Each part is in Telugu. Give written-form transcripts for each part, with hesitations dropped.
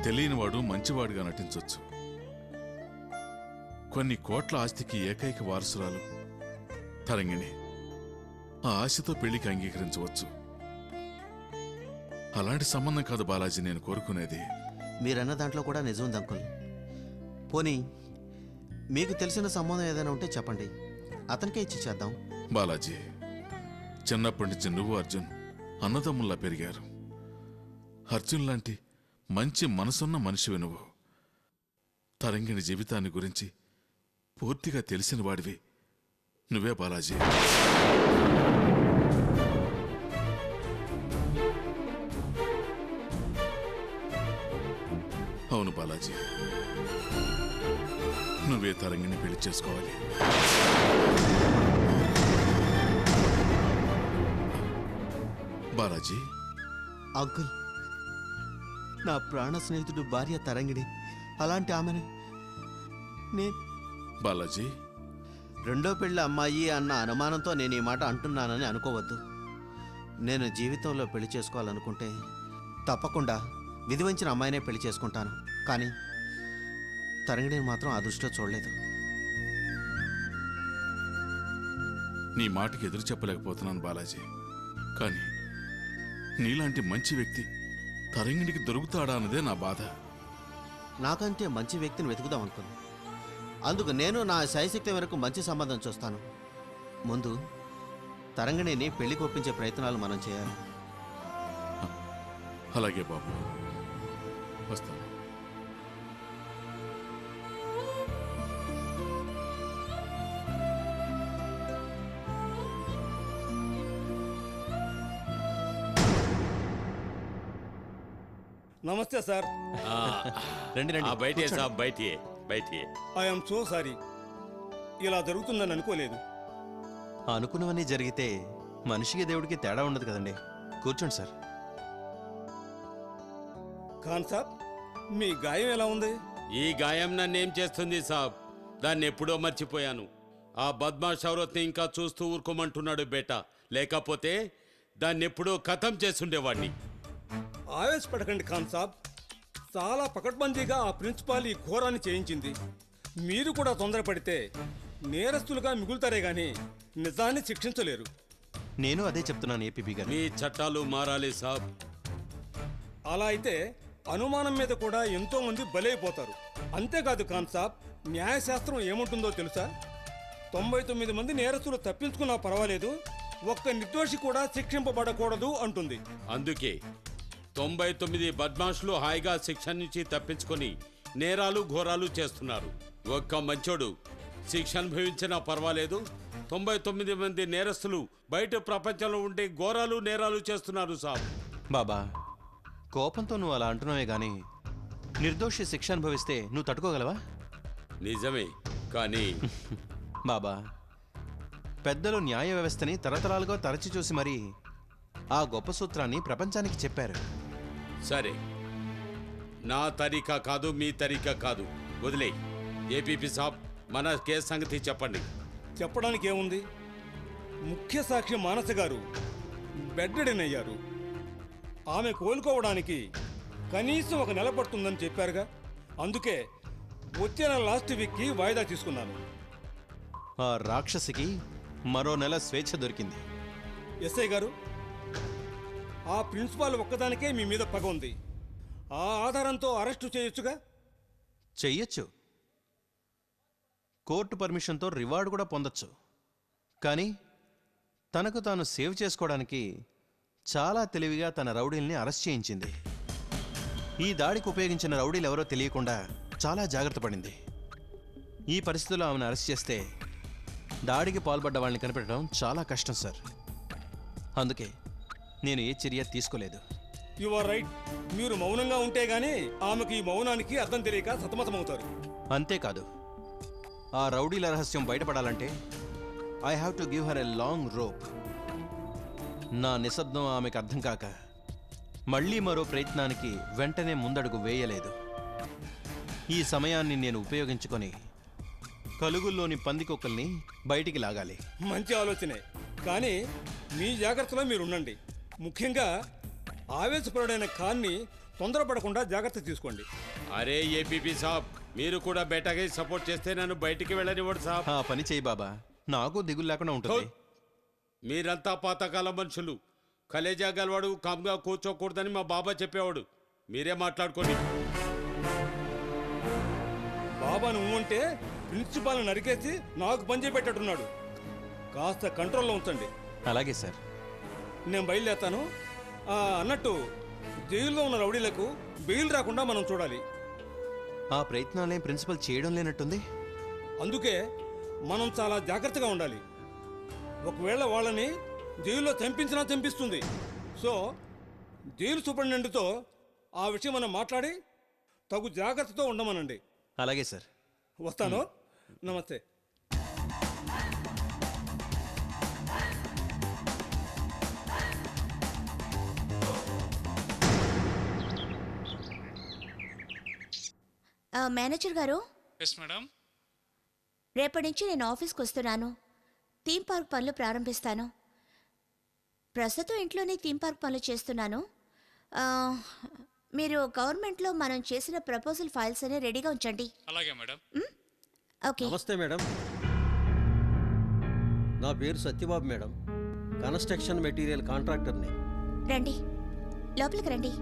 తెలియనివాడు మంచివాడుగా నటించొచ్చు. కొన్ని కోట్ల ఆస్తికి ఏకైక వారసురాలు తరంగిణి. ఆ ఆశతో పెళ్లికి అంగీకరించవచ్చు. అలాంటి సంబంధం కాదు బాలాజీ నేను కోరుకునేది. మీరన్న దాంట్లో కూడా నిజం ఉంది అంకుల్. పోనీ మీకు తెలిసిన సంబంధం ఏదైనా ఉంటే చెప్పండి, అతనికే ఇచ్చి చేద్దాం. బాలాజీ, చిన్నప్పటి నుంచి నువ్వు అర్జున్ అన్నదమ్ముల్లా పెరిగారు. అర్జున్ లాంటి మంచి మనసున్న మనిషివి నువ్వు. తరంగిణి జీవితాన్ని గురించి పూర్తిగా తెలిసిన వాడివి నువ్వే బాలాజీ. అవును బాలాజీ, నువ్వే తరంగిణి పెళ్లి చేసుకోవాలి. బాలాజీ. అంకుల్, నా ప్రాణ స్నేహితుడు భార్య తరంగిణి, అలాంటి ఆమెను బాలాజీ, రెండో పెళ్ళి అమ్మాయి అన్న అనుమానంతో నేను ఈ మాట అంటున్నానని అనుకోవద్దు. నేను జీవితంలో పెళ్లి చేసుకోవాలనుకుంటే తప్పకుండా విధివంచిన అమ్మాయినే పెళ్లి చేసుకుంటాను. కానీ తరంగిణిని మాత్రం ఆ దృష్టిలో చూడలేదు. నీ మాటకి ఎదురు చెప్పలేకపోతున్నాను బాలాజీ. కానీ నీలాంటి మంచి వ్యక్తి తరంగిణికి దొరుకుతాడా అన్నదే నా బాధ. నాకంటే మంచి వ్యక్తిని వెతుకుదాం అనుకున్నా. అందుకు నేను నా శాయశక్తి వరకు మంచి సంబంధం చూస్తాను. ముందు తరంగిణిని పెళ్లికి ఒప్పించే ప్రయత్నాలు మనం చేయాలి. అలాగే బాబు, వస్తాను. నమస్తే సార్. రండి రండి. బయటే సాబ్, బయటే బయటే. ఐఎమ్ సో సారీ, ఇలా జరుగుతుందని అనుకోలేదు. అనుకున్నవన్నీ జరిగితే మనిషికి దేవుడికి తేడా ఉండదు కదండి. కూర్చోండి సార్. ఖాన్ సాబ్, మీ గాయం ఎలా ఉంది? ఈ గాయం నన్నేం చేస్తుంది సాబ్? దాన్ని ఎప్పుడో మర్చిపోయాను. ఆ బద్మాష్ ఔరత్ని ఇంకా చూస్తూ ఊరుకోమంటున్నాడు బేటా. లేకపోతే దాన్ని ఎప్పుడో ఖతం చేసుండేవాడిని. ఆవేశపడకండి ఖాన్ సాబ్. చాలా పకడ్బందీగా ఆ ప్రిన్సిపాల్ ఈ ఘోరాన్ని చేయించింది. మీరు కూడా తొందరపడితే నేరస్తులుగా మిగులుతారే గాని నిజాన్ని శిక్షించలేరు. నేను అదే చెప్తున్నాను ఏపీబీ గారు. మీ చట్టాలు మారాలి సాబ్. అలా అయితే అనుమానం మీద కూడా ఎంతో మంది బలైపోతారు. అంతేకాదు ఖాన్ సాబ్, న్యాయశాస్త్రం ఏముంటుందో తెలుసా? 99 మంది నేరస్తులు తప్పించుకున్నా పర్వాలేదు, ఒక్క నిర్దోషి కూడా శిక్షింపబడకూడదు అంటుంది. అందుకే 99 బద్మాషులు హాయిగా శిక్ష నుంచి తప్పించుకొని నేరాలు ఘోరాలు చేస్తున్నారు. ఒక్క మంచోడు శిక్ష అనుభవించినా పర్వాలేదు, 99 మంది నేరస్తులు బయట ప్రపంచంలో ఉండే ఘోరాలు నేరాలు చేస్తున్నారు సాబ్. బాబా, కోపంతో నువ్వు అలా అంటున్నావే గాని నిర్దోషి శిక్ష అనుభవిస్తే నువ్వు తట్టుకోగలవా? నిజమే, కానీ బాబా, పెద్దలు న్యాయ వ్యవస్థని తరతరాలుగా తరచి చూసి మరీ ఆ గొప్ప సూత్రాన్ని ప్రపంచానికి చెప్పారు. సరే, నా తరీకా కాదు, మీ తరీకా కాదు, వదిలే. ఏపీపీ సాబ్, మన కేసు సంగతి చెప్పండి. చెప్పడానికి ఏముంది? ముఖ్య సాక్షి మానస గారు బెడ్డెన్ అయ్యారు. ఆమె కోలుకోవడానికి కనీసం 1 నెల పడుతుందని చెప్పారుగా. అందుకే వచ్చే నెల లాస్ట్ వీక్కి వాయిదా తీసుకున్నాను. ఆ రాక్షసికి మరో నెల స్వేచ్ఛ దొరికింది. ఎస్ఐ గారు, ఆ ప్రిన్సిపాల్ ఒక్కదానికే మీ మీద పగ ఉంది. ఆ ఆధారంతో అరెస్టు చేయొచ్చుగా? చెయ్యొచ్చు. కోర్టు పర్మిషన్తో రివార్డు కూడా పొందొచ్చు. కానీ తనకు తాను సేవ్ చేసుకోవడానికి చాలా తెలివిగా తన రౌడీల్ని అరెస్ట్ చేయించింది. ఈ దాడికి ఉపయోగించిన రౌడీలు ఎవరో తెలియకుండా చాలా జాగ్రత్త పడింది. ఈ పరిస్థితుల్లో ఆమెను అరెస్ట్ చేస్తే దాడికి పాల్పడ్డ వాళ్ళని కనిపెట్టడం చాలా కష్టం సార్. అందుకే నేను ఏ చర్య తీసుకోలేదు. You are right. మీరు మౌనంగా ఉంటే గానీ ఆమెకు ఈ మౌనానికి అర్థం తెలియక సతమతమవుతారు. అంతేకాదు, ఆ రౌడీల రహస్యం బయటపడాలంటే I have to give her a long rope. నా నిశ్శబ్దం ఆమెకు అర్థం కాక మళ్ళీ మరో ప్రయత్నానికి వెంటనే ముందడుగు వేయలేదు. ఈ సమయాన్ని నేను ఉపయోగించుకొని కలుగుల్లోని పందికొక్కల్ని బయటికి లాగాలి. మంచి ఆలోచనే, కానీ మీ జాగ్రత్తలో మీరు ఉండండి. ముఖ్యంగా ఆవేశపరుడైన ఖాన్ని తొందరపడకుండా జాగ్రత్త తీసుకోండి. అరే ఏపీపీ సాబ్, మీరు కూడా బెటగా సపోర్ట్ చేస్తే నన్ను బయటికి వెళ్ళనివ్వడు సాబ్. ఆ పని చేయి బాబా, నాకు దిగులు లేకుండా ఉంటుంది. మీరంతా పాతకాల మనుషులు. కలేజా గలవాడు కామ్గా కూర్చోకూడదని మా బాబా చెప్పేవాడు. మీరే మాట్లాడుకోండి. బాబా నువ్వు ఉంటే ప్రిన్సిపాల్ని నరికేసి నాకు పని చేపెట్టట్టున్నాడు. కాస్త కంట్రోల్లో ఉంచండి. అలాగే సార్. నేను బయలుదేరుతాను. అన్నట్టు జైల్లో ఉన్న రౌడీలకు బెయిల్ రాకుండా మనం చూడాలి. ఆ ప్రయత్నాలే ప్రిన్సిపల్ చేయడం లేనట్టుంది. అందుకే మనం చాలా జాగ్రత్తగా ఉండాలి. ఒకవేళ వాళ్ళని జైల్లో చంపించినా చంపిస్తుంది. సో జైలు సూపరింటెండెంట్తో ఆ విషయం మనం మాట్లాడి తగు జాగ్రత్తతో ఉండమనండి. అలాగే సార్. వస్తాను. నమస్తే. మేనేజర్ గారు, ఎస్ మేడం. రేపటి నుంచి నేను ఆఫీస్కి వస్తున్నాను. థీమ్ పార్క్ పనులు ప్రారంభిస్తాను. ప్రస్తుతం ఇంట్లోనే థీమ్ పార్క్ పనులు చేస్తున్నాను. మీరు గవర్నమెంట్లో మనం చేసిన ప్రపోజల్ ఫైల్స్ అనే రెడీగా ఉంచండి. అలాగే మేడం. ఓకే. నమస్తే మేడం, నా పేరు సత్యబాబు మేడం, కన్స్ట్రక్షన్ మెటీరియల్ కాంట్రాక్టర్ని. రండి, లోపలికి రండి.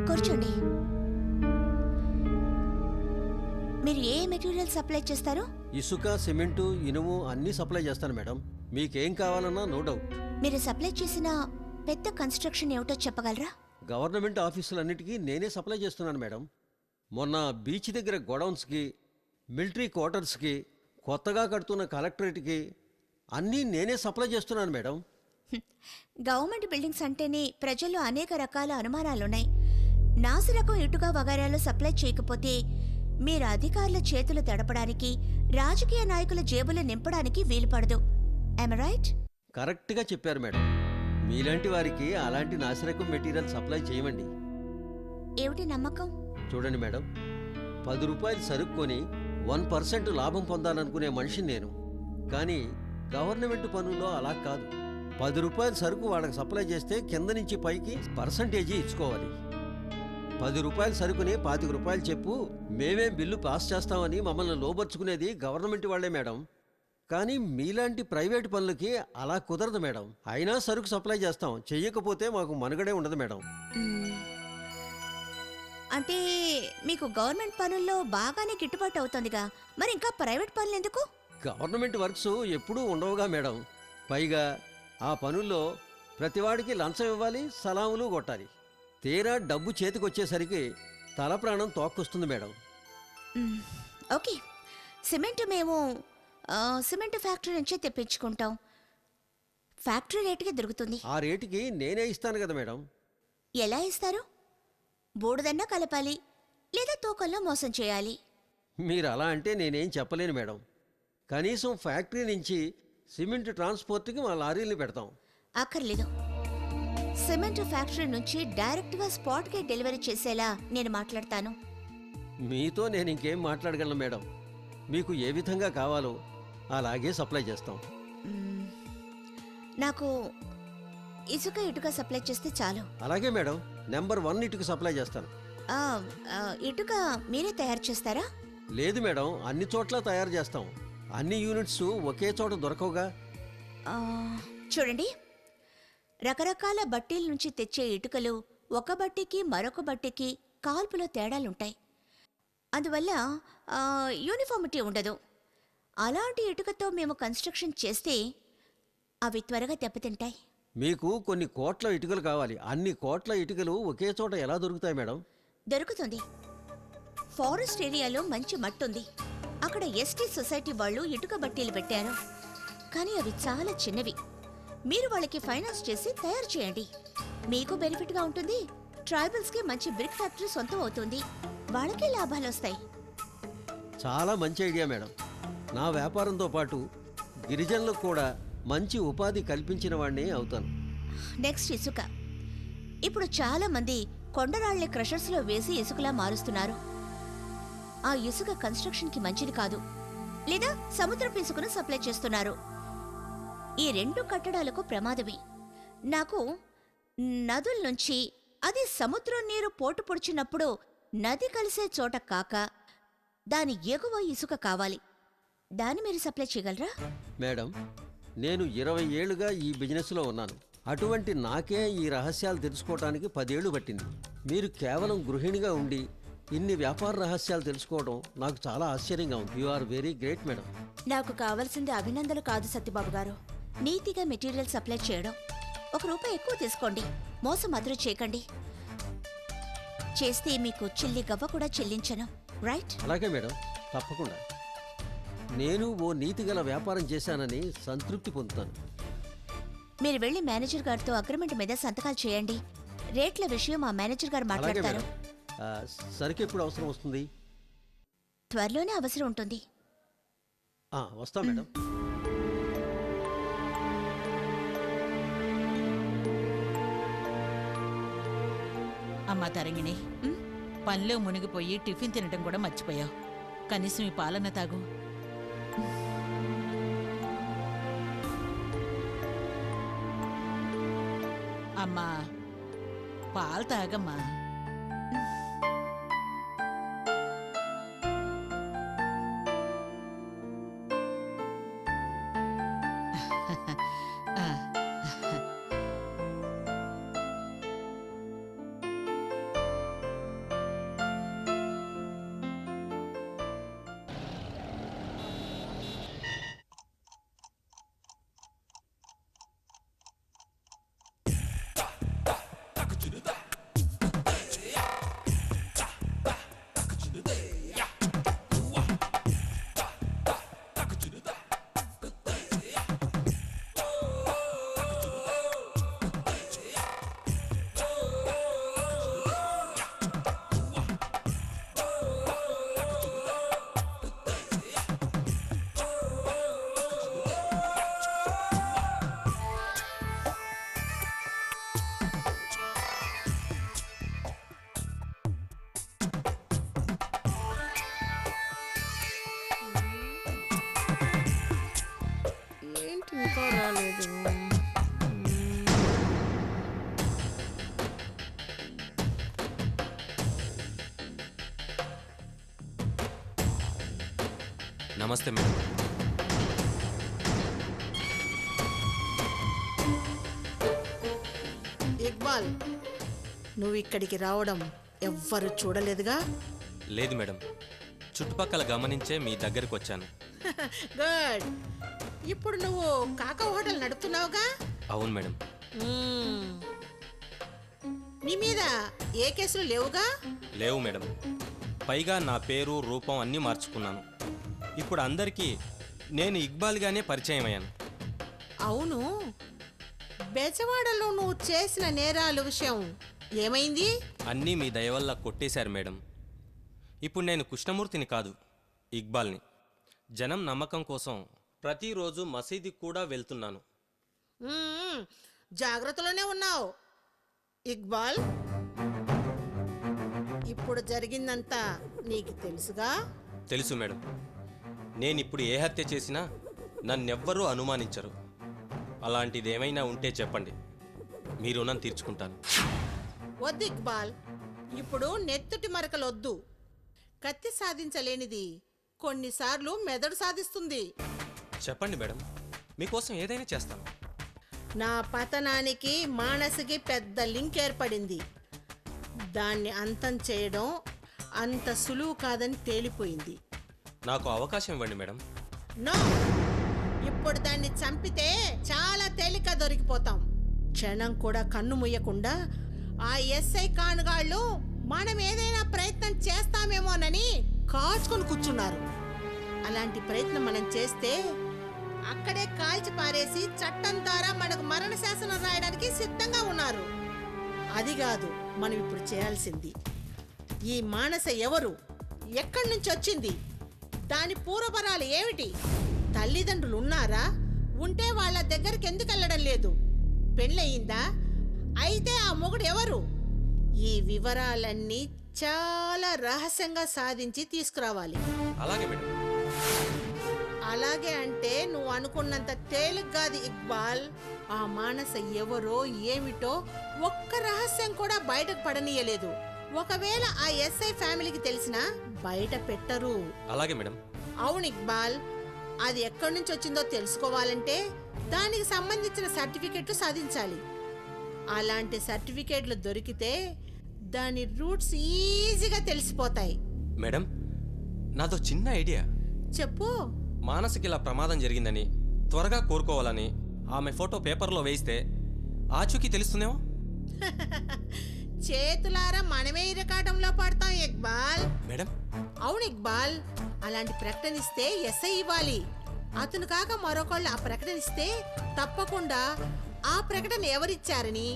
కూర్చోండి. మీరు ఏ మెటీరియల్ సప్లై చేస్తారు? ఇసుక, సిమెంటు, ఇనుము అన్నీ సప్లై చేస్తాను మేడం. మీకేం కావాలన్నా నో డౌట్. మీరు సప్లై చేసిన పెద్ద కన్స్ట్రక్షన్ ఏమిటో చెప్పగలరా? గవర్నమెంట్ ఆఫీసులన్నిటికీ నేనే సప్లై చేస్తున్నాను మేడం. మొన్న బీచ్ దగ్గర గోడౌన్స్కి, మిలిటరీ క్వార్టర్స్కి, కొత్తగా కడుతున్న కలెక్టరేట్కి అన్నీ నేనే సప్లై చేస్తున్నాను మేడం. గవర్నమెంట్ బిల్డింగ్స్ అంటేనే ప్రజల్లో అనేక రకాల అనుమానాలున్నాయి. నాసిరకం ఇటుక వగైరాలు సప్లై చేయకపోతే మీరు అధికారుల చేతులు తడపడానికి, రాజకీయ నాయకుల జేబులు నింపడానికి వీలుపడదు. I'm right? కరెక్ట్గా చెప్పారు మేడం. మీలాంటి వారికి అలాంటి నాసిరకం మెటీరియల్ సప్లై చేయమండి. ఏమిటి నమ్మకం? చూడండి మేడం, 10 రూపాయలు సరుకు కొని 1% లాభం పొందాలనుకునే మనిషిని నేను. కానీ గవర్నమెంట్ పనుల్లో అలా కాదు. 10 రూపాయలు సరుకు వాళ్ళకి సప్లై చేస్తే కింద నుంచి పైకి పర్సంటేజీ ఇచ్చుకోవాలి. 10 రూపాయల సరుకుని 25 రూపాయలు చెప్పు మేమేం బిల్లు పాస్ చేస్తామని మమ్మల్ని లోబర్చుకునేది గవర్నమెంట్ వాళ్లే మేడం. కానీ మీలాంటి ప్రైవేట్ పనులకి అలా కుదరదు మేడం. అయినా సరుకు సప్లై చేస్తాం, చెయ్యకపోతే మాకు మనుగడే ఉండదు మేడం. అంటే మీకు గవర్నమెంట్ పనుల్లో బాగానే గిట్టుబాటు అవుతుందిగా, మరి ఇంకా ప్రైవేట్ పనులు ఎందుకు? గవర్నమెంట్ వర్క్స్ ఎప్పుడూ ఉండవుగా మేడం. పైగా ఆ పనుల్లో ప్రతివాడికి లంచం ఇవ్వాలి, సలాములు కొట్టాలి. తీరా డబ్బు చేతికొచ్చేసరికి తల ప్రాణం తోక్కొస్తుంది మేడం. ఓకే, సిమెంట్ మేము సిమెంట్ ఫ్యాక్టరీ నుంచే తెప్పించుకుంటాం. ఫ్యాక్టరీ రేటుకే దొరుకుతుంది. ఆ రేటుకి నేనే ఇస్తాను కదా మేడం. ఎలా ఇస్తారు? బూడిదన్నా కలపాలి, లేదా తూకంలో మోసం చేయాలి. మీరు అలా అంటే నేనేం చెప్పలేను మేడం. కనీసం ఫ్యాక్టరీ నుంచి సిమెంట్ ట్రాన్స్పోర్ట్కి మా లారీల్ని పెడతాం. అక్కర్లేదు, సిమెంట్ ఫ్యాక్టరీ నుంచి డైరెక్ట్గా స్పాట్కే డెలివరీ చేసేలా నేను మాట్లాడతాను. మీతో నేను ఇంకేం మాట్లాడగలను మేడం. మీకు ఏ విధంగా కావాలో అలాగే సప్లై చేస్తాం. నాకు ఇసుక ఇటుక సప్లై చేస్తే చాలు. అలాగే మేడం, నెంబర్ 1 ఇటుక సప్లై చేస్తాను. ఇటుక మీరే తయారు చేస్తారా? లేదు మేడం, అన్ని చోట్ల తయారు చేస్తాం. అన్ని యూనిట్స్ ఒకే చోట దొరకవుగా. చూడండి, రకరకాల బట్టీల నుంచి తెచ్చే ఇటుకలు ఒక బట్టీకి మరొక బట్టీకి కాల్పులో తేడాలుంటాయి. అందువల్ల యూనిఫామిటీ ఉండదు. అలాంటి ఇటుకతో మేము కన్స్ట్రక్షన్ చేస్తే అవి త్వరగా దెబ్బతింటాయి. మీకు కొన్ని కోట్ల ఇటుకలు కావాలి. అన్ని కోట్ల ఇటుకలు ఒకే చోట ఎలా దొరుకుతాయి మేడం? దొరుకుతుంది. ఫారెస్ట్ ఏరియాలో మంచి మట్టి ఉంది. అక్కడ ఎస్టీ సొసైటీ వాళ్ళు ఇటుక బట్టీలు పెట్టారు. కానీ అవి చాలా చిన్నవి. మీరు వాళ్ళకి ఫైనాన్స్ చేసి తయారు చేయండి. మీకు బెనిఫిట్గా ఉంటుంది. ట్రైబల్స్కి మంచి బ్రిక్ ఫ్యాక్టరీ సొంతం అవుతుంది. వాళ్ళకే లాభాలు వస్తాయి. చాలా మంచి ఐడియా మేడం. నా వ్యాపారంతో పాటు గిరిజనులకు కూడా మంచి ఉపాధి కల్పించిన వాడిని అవుతాను. నెక్స్ట్ ఇసుక. ఇప్పుడు చాలా మంది కొండరాళ్ల క్రషర్స్లో వేసి ఇసుకలా మారుస్తున్నారు. ఆ ఇసుక కన్స్ట్రక్షన్కి మంచిది కాదు, లేదా సముద్రపు ఇసుకను సప్లై చేస్తున్నారు. ఈ 2 కట్టడాలకు ప్రమాదమే. నాకు నదుల నుంచి, అది సముద్రం నీరు పోటు పొడిచినప్పుడు నది కలిసే చోట కాక దాని ఎగువ ఇసుక కావాలి. దాన్ని మీరు సప్లై చేయగలరా? మేడం, నేను 20 ఏళ్లుగా ఈ బిజినెస్లో ఉన్నాను. అటువంటి నాకే ఈ రహస్యాలు తెలుసుకోవడానికి 10 ఏళ్లు పట్టింది. మీరు కేవలం గృహిణిగా ఉండి ఇన్ని వ్యాపార రహస్యాలు తెలుసుకోవడం నాకు చాలా ఆశ్చర్యంగా ఉంది. You are very great madam. నాకు కావలసింది అభినందనలు కాదు సత్యబాబు గారు, నీతిగా మెటీరియల్ సప్లై చేయడం. ₹1 ఎక్కువ తీసుకోండి, మోసం మాత్రం చేయకండి. చేస్తే మీకు చిల్లి గవ్వ కూడా చెల్లించను. రైట్? అలాగే మేడం, తప్పకుండా. నేను ఓ నీతిగల వ్యాపారం చేశానని సంతృప్తి పొందుతాను. మీరు వెళ్ళి మేనేజర్ గారితో అగ్రిమెంట్ మీద సంతకాలు చేయండి. రేట్ల విషయం మా మేనేజర్ గారు అలాగే మాట్లాడతారు. మేడం. సరుకు ఎప్పుడు అవసరం వస్తుంది? త్వరలోనే అవసరం ఉంటుంది. వస్తాం మేడం. అమ్మా తరంగిణి, పనిలో మునిగిపోయి టిఫిన్ తినడం కూడా మర్చిపోయావు. కనీసం ఈ పాలన తాగు. అమ్మా, పాలు తాగమ్మా. ఆ, ఇంకా రాలేదు. నమస్తే మేడం. ఇక్బాల్, నువ్వు ఇక్కడికి రావడం ఎవ్వరు చూడలేదుగా? లేదు మేడం, చుట్టుపక్కల గమనించే మీ దగ్గరకు వచ్చాను. గుడ్. ఇప్పుడు నువ్వు కాకా హోటల్ నడుపుతున్నావుగా? అవును మేడం. నీ మీద ఏ కేసులు లేవుగా? లేవు మేడం. పైగా నా పేరు రూపం అన్నీ మార్చుకున్నాను. ఇప్పుడు అందరికీ నేను ఇక్బాల్గానే పరిచయం అయ్యాను. అవును, బెజవాడలో నువ్వు చేసిన నేరాల విషయం ఏమైంది? అన్నీ మీ దయ వల్ల కొట్టేశారు మేడం. ఇప్పుడు నేను కృష్ణమూర్తిని కాదు, ఇక్బాల్ని. జనం నమ్మకం కోసం ప్రతిరోజు మసీదుకి కూడా వెళ్తున్నాను. జాగ్రత్తలోనే ఉన్నావు ఇక్బాల్. ఇప్పుడు జరిగిందంతా నీకు తెలుసుగా? తెలుసు మేడం. నేనిప్పుడు ఏ హత్య చేసినా నన్నెవ్వరూ అనుమానించరు. అలాంటిదేమైనా ఉంటే చెప్పండి, మీ రుణం తీర్చుకుంటాను. వద్దు ఇక్బాల్, ఇప్పుడు నెత్తుటి మరకలొద్దు. కత్తి సాధించలేనిది కొన్నిసార్లు మెదడు సాధిస్తుంది. చెప్పండి మేడం, మీకోసం ఏదైనా చేస్తాను. నా పతనానికి మానసికి పెద్ద లింక్ ఏర్పడింది. దాన్ని అంతం చేయడం అంత సులువు కాదని తేలిపోయింది. నాకు అవకాశం ఇవ్వండి మేడం. నో, ఇప్పుడు దాన్ని చంపితే చాలా తేలిక దొరికిపోతాం. క్షణం కూడా కన్ను ముయ్యకుండా ఆ ఎస్ఐ కానుగాళ్ళు మనం ఏదైనా ప్రయత్నం చేస్తామేమోనని కాచుకొని కూర్చున్నారు. అలాంటి ప్రయత్నం మనం చేస్తే అక్కడే కాల్చి పారేసి చట్టం ద్వారా మనకు మరణ శాసనం రాయడానికి సిద్ధంగా ఉన్నారు. అది కాదు మనం ఇప్పుడు చేయాల్సింది. ఈ మానస ఎవరు, ఎక్కడి నుంచి వచ్చింది, దాని పూర్వపరాలు ఏమిటి, తల్లిదండ్రులు ఉన్నారా, ఉంటే వాళ్ళ దగ్గరికి ఎందుకు వెళ్ళడం లేదు, పెళ్ళయిందా, అయితే ఆ మొగుడు ఎవరు, ఈ వివరాలన్నీ చాలా రహస్యంగా సాధించి తీసుకురావాలి. అలాగే మేడం. ఆ అలాగే అంటే నువ్వు అనుకున్నంత తేలిగ్గాది ఇక్బాల్. ఆ మానస ఎవరో ఏమిటో ఒక్క రహస్యం కూడా బయటకు పడనీయలేదు. ఒకవేళ ఆ ఎస్ఐ ఫ్యామిలీకి తెలిసినా బయట పెట్టరు. అలాగే మేడం. అవును ఇక్బాల్, అది ఎక్కడి నుంచి వచ్చిందో తెలుసుకోవాలంటే దానికి సంబంధించిన సర్టిఫికెట్లు సాధించాలి. అలాంటి సర్టిఫికెట్లు దొరికితే దాని రూట్స్ ఈజీగా తెలిసిపోతాయి. మేడం, నాదో చిన్న ఐడియా. చెప్పు. మానసికి ఇలా ప్రమాదం జరిగిందని త్వరగా కోరుకోవాలని ఆమె ఫోటో పేపర్లో వేయిస్తే ఆచూకీ తెలుస్తుందేమో. చేతులారా మనమే ఇరకాటంలో పడతాం ఇక్బాల్. మేడం, అవును ఇక్బాల్, అలాంటి ప్రకటన ఇస్తే ఎస్ఐ ఇవ్వాలి. అతను కాక మరొకళ్ళు ఆ ప్రకటన ఇస్తే తప్పకుండా ఆ ప్రకటన ఎవరిచ్చారని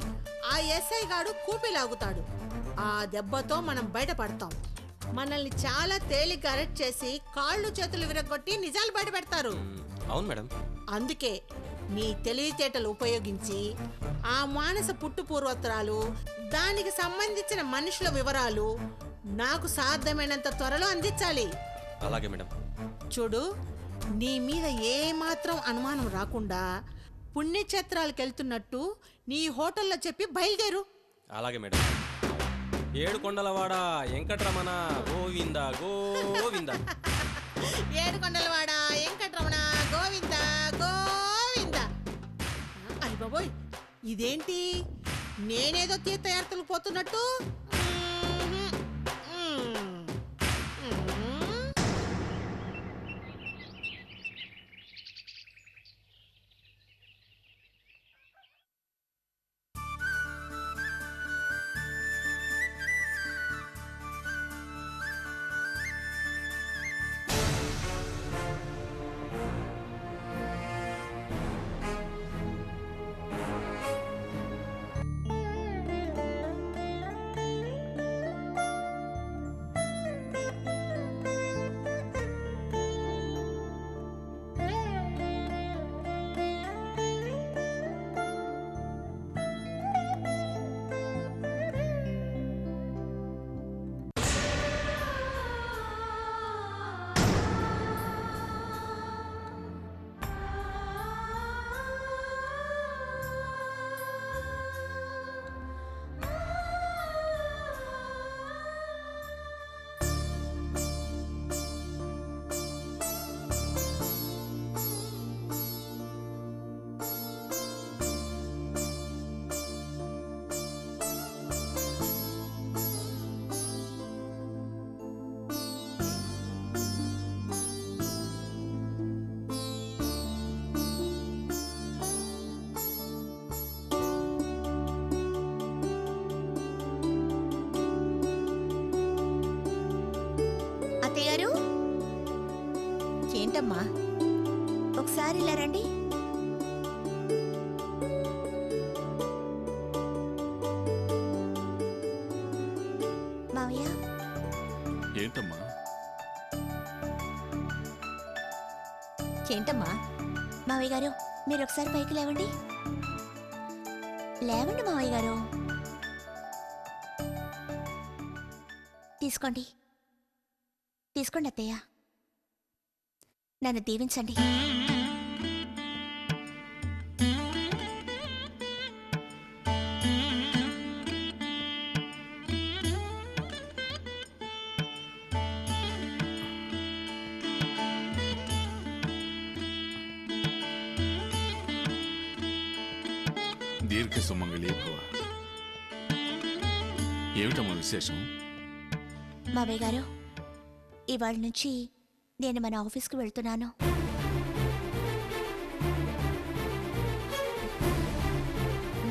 ఆ ఎస్ఐ గాడు కూపిలాగుతాడు. ఆ దెబ్బతో మనం బయటపడతాం. మనల్ని చాలా తేలిగ్గా అరెస్ట్ చేసి కాళ్ళు చేతులు విరగొట్టి నిజాలు బయట పెడతారు. అవును మేడం. అందుకే నీ తెలివితేటలు ఉపయోగించి ఆ మానస పుట్టు పూర్వోత్తరాలు, దానికి సంబంధించిన మనుషుల వివరాలు నాకు సాధ్యమైనంత త్వరలో అందించాలి. అలాగే మేడం. చూడు, నీ మీద ఏ మాత్రం అనుమానం రాకుండా పుణ్యక్షేత్రాలకు వెళ్తున్నట్టు నీ హోటల్లో చెప్పి బయలుదేరు. అలాగే మేడం. ఏడుకొండలవాడ వెంకటరమణ గోవింద గోవింద. ఏడుకొండలవాడ వెంకటరమణ గోవింద గోవింద. అయ్య బాబోయ్, ఇదేంటి నేనేదో తీర్థయాత్రలు పోతున్నట్టు? గారు, ఏంటమ్మా, ఒకసారి ఇలా రండి. మావయ్య. ఏంటమ్మా? ఏంటమ్మా? మావయ్య గారు, మీరు ఒకసారి పైకి లేవండి. లేవండి మావయ్య గారు. తీసుకోండి, తీసుకోండి అత్తయ్య. నన్ను దీవించండి. దీర్ఘ సుమంగళి భవ. ఏమిటమ్మా విశేషం? మావయ్య గారు, ఇవాళ నుంచి నేను మన ఆఫీస్కి వెళ్తున్నాను.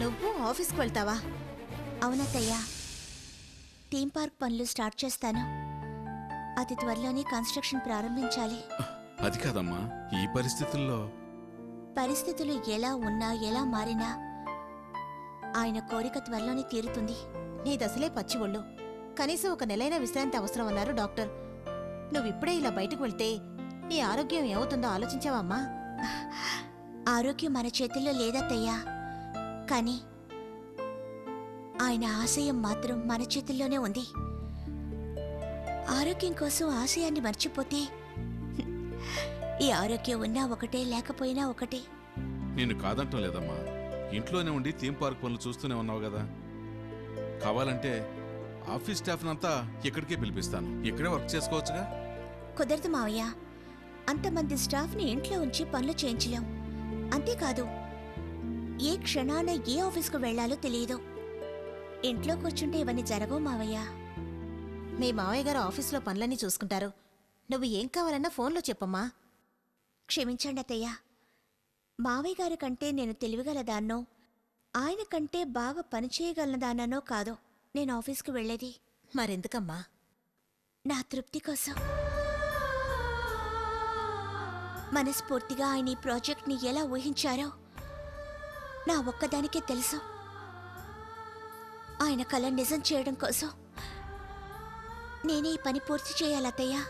నువ్వు ఆఫీస్కి వెళ్తావా? అవునత్తయ్యా. థీమ్ పార్క్ పనులు స్టార్ట్ చేస్తాను. అతి త్వరలోనే కన్స్ట్రక్షన్ ప్రారంభించాలి. అది కాదమ్మా, ఈ పరిస్థితుల్లో. పరిస్థితులు ఎలా ఉన్నా ఎలా మారినా ఆయన కోరిక త్వరలోనే తీరుతుంది. నీదసలే పచ్చి ఒళ్ళు. కనీసం ఒక నెలైన విశ్రాంతి అవసరం అన్నారు డాక్టర్. నువ్విప్పుడే ఇలా బయటకు వెళ్తే నీ ఆరోగ్యం ఏమవుతుందో ఆలోచించావమ్మా? ఆరోగ్యం మన చేతుల్లో లేదత్తయ్యా, కానీ ఆయన ఆశయం మాత్రం మన చేతుల్లోనే ఉంది. ఆరోగ్యం కోసం ఆశయాన్ని మర్చిపోతే ఈ ఆరోగ్యం ఉన్నా ఒకటే, లేకపోయినా ఒకటే. నేను కాదంటం లేదమ్మా. ఇంట్లోనే ఉండి థీమ్ పార్క్ పనులు చూస్తూనే ఉన్నావు కదా. కావాలంటే ఆఫీస్ స్టాఫ్నంతా ఇక్కడికే పిలిపిస్తాను. ఇక్కడే వర్క్ చేసుకోవచ్చుగా. కుదరదు మావయ్య. అంతమంది స్టాఫ్ని ఇంట్లో ఉంచి పనులు చేయించలేం. అంతేకాదు, ఏ క్షణాన ఏ ఆఫీస్కు వెళ్లాలో తెలియదు. ఇంట్లో కూర్చుంటే ఇవన్నీ జరగవు మావయ్య. మీ మావయ్య గారు ఆఫీస్లో పనులన్నీ చూసుకుంటారు. నువ్వు ఏం కావాలన్నా ఫోన్లో చెప్పమ్మా. క్షమించండి అత్తయ్య. మావయ్య గారి కంటే నేను తెలివిగలదాన్నో, ఆయన కంటే బాగా పనిచేయగలదాన్నో కాదో నేను ఆఫీస్కు వెళ్లేది. మరెందుకమ్మా? నా తృప్తి కోసం. మనస్ఫూర్తిగా ఆయన ఈ ప్రాజెక్ట్ని ఎలా ఊహించారో నా ఒక్కదానికే తెలుసు. ఆయన కల నిజం చేయడం కోసం నేనే ఈ పని పూర్తి చేయాలత్తయ్యా.